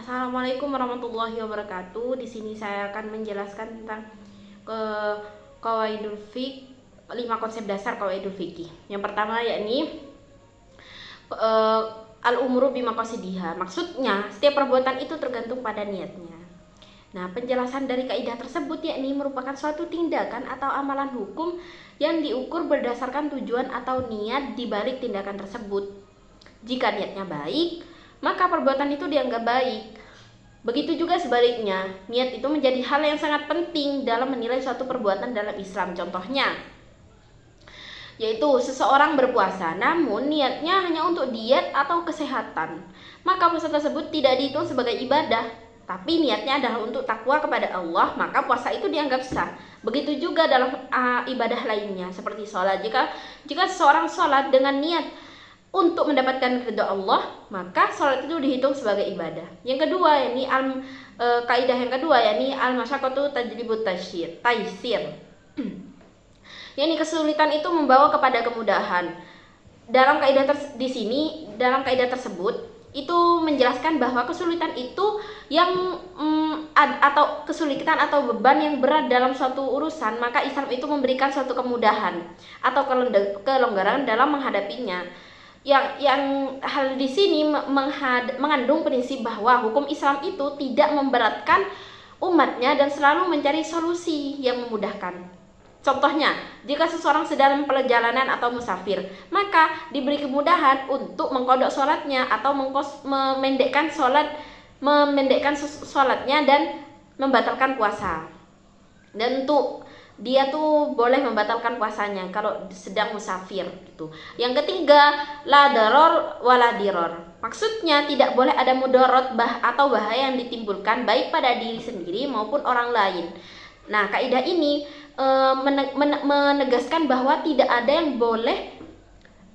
Assalamualaikum warahmatullahi wabarakatuh. Di sini saya akan menjelaskan tentang ke qawaidul fiqh, 5 konsep dasar qawaidul fikih. Yang pertama yakni al-umru bimaqasidiha. Maksudnya, setiap perbuatan itu tergantung pada niatnya. Nah, penjelasan dari kaidah tersebut yakni merupakan suatu tindakan atau amalan hukum yang diukur berdasarkan tujuan atau niat di balik tindakan tersebut. Jika niatnya baik, maka perbuatan itu dianggap baik. Begitu juga sebaliknya, niat itu menjadi hal yang sangat penting dalam menilai suatu perbuatan dalam Islam. Contohnya, yaitu seseorang berpuasa, namun niatnya hanya untuk diet atau kesehatan, maka puasa tersebut tidak dihitung sebagai ibadah, tapi niatnya adalah untuk takwa kepada Allah, maka puasa itu dianggap sah. Begitu juga dalam ibadah lainnya, seperti sholat. Jika seseorang sholat dengan niat untuk mendapatkan ridha Allah, maka sholat itu dihitung sebagai ibadah. Yang kedua, yakni kaidah yang kedua yakni al-masyaqqatu tajlibut taysir. Yakni kesulitan itu membawa kepada kemudahan. Dalam kaidah dalam kaidah tersebut itu menjelaskan bahwa kesulitan itu yang atau kesulitan atau beban yang berat dalam suatu urusan, maka Islam itu memberikan suatu kemudahan atau kelonggaran dalam menghadapinya. Yang hal di sini mengandung prinsip bahwa hukum Islam itu tidak memberatkan umatnya dan selalu mencari solusi yang memudahkan. Contohnya, jika seseorang sedang perjalanan atau musafir, maka diberi kemudahan untuk mengkodok sholatnya atau memendekkan sholatnya dan membatalkan puasa. Dan untuk dia tuh boleh membatalkan puasanya kalau sedang musafir gitu. Yang ketiga, la daror wala diror. Maksudnya tidak boleh ada mudarat atau bahaya yang ditimbulkan baik pada diri sendiri maupun orang lain. Nah, kaidah ini menegaskan bahwa tidak ada yang boleh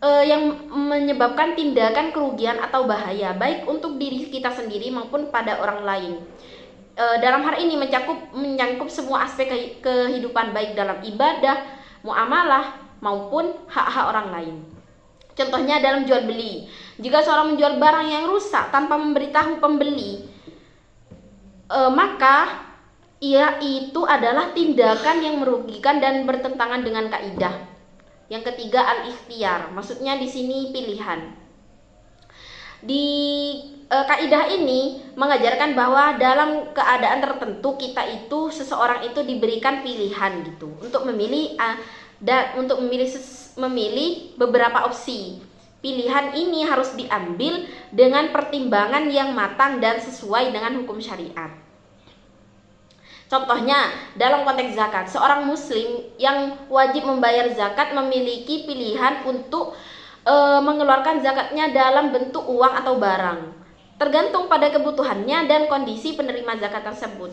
yang menyebabkan tindakan kerugian atau bahaya baik untuk diri kita sendiri maupun pada orang lain. Dalam hal ini menyangkup semua aspek kehidupan baik dalam ibadah, muamalah maupun hak-hak orang lain. Contohnya dalam jual beli, jika seorang menjual barang yang rusak tanpa memberitahu pembeli, maka itu adalah tindakan yang merugikan dan bertentangan dengan kaidah. Yang ketiga, al-ikhtiyar, maksudnya di sini pilihan. Di kaidah ini mengajarkan bahwa dalam keadaan tertentu seseorang itu diberikan pilihan gitu untuk memilih memilih beberapa opsi. Pilihan ini harus diambil dengan pertimbangan yang matang dan sesuai dengan hukum syariat. Contohnya, dalam konteks zakat, seorang muslim yang wajib membayar zakat memiliki pilihan untuk mengeluarkan zakatnya dalam bentuk uang atau barang, tergantung pada kebutuhannya dan kondisi penerima zakat tersebut.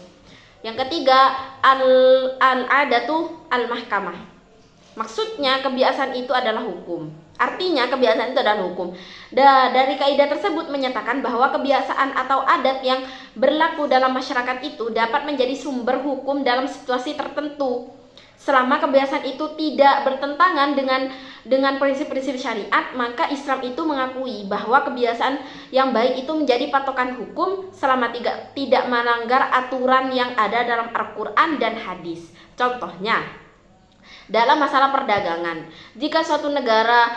Yang ketiga, al-adatu al-mahkamah. Maksudnya kebiasaan itu adalah hukum. Artinya kebiasaan itu adalah hukum. Dari kaidah tersebut menyatakan bahwa kebiasaan atau adat yang berlaku dalam masyarakat itu dapat menjadi sumber hukum dalam situasi tertentu, selama kebiasaan itu tidak bertentangan dengan prinsip-prinsip syariat, maka Islam itu mengakui bahwa kebiasaan yang baik itu menjadi patokan hukum selama tidak melanggar aturan yang ada dalam Al-Quran dan hadis. Contohnya, dalam masalah perdagangan, jika suatu negara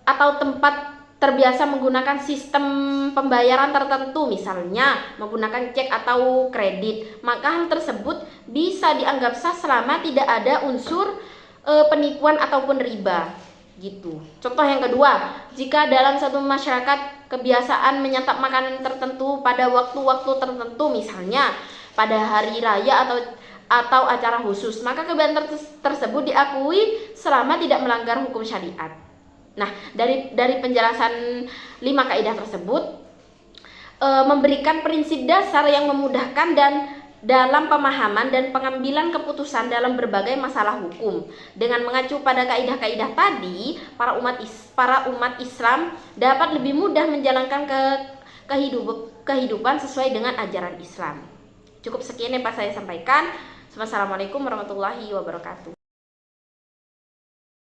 atau tempat terbiasa menggunakan sistem pembayaran tertentu, misalnya menggunakan cek atau kredit, maka hal tersebut bisa dianggap sah selama tidak ada unsur penipuan ataupun riba gitu. Contoh yang kedua, jika dalam satu masyarakat kebiasaan menyantap makanan tertentu pada waktu-waktu tertentu, misalnya pada hari raya atau acara khusus, maka kebiasaan tersebut diakui selama tidak melanggar hukum syariat. Nah, dari penjelasan 5 kaidah tersebut memberikan prinsip dasar yang memudahkan dan dalam pemahaman dan pengambilan keputusan dalam berbagai masalah hukum. Dengan mengacu pada kaidah-kaidah tadi, para umat Islam dapat lebih mudah menjalankan kehidupan sesuai dengan ajaran Islam. Cukup sekian yang saya sampaikan. Wassalamualaikum warahmatullahi wabarakatuh.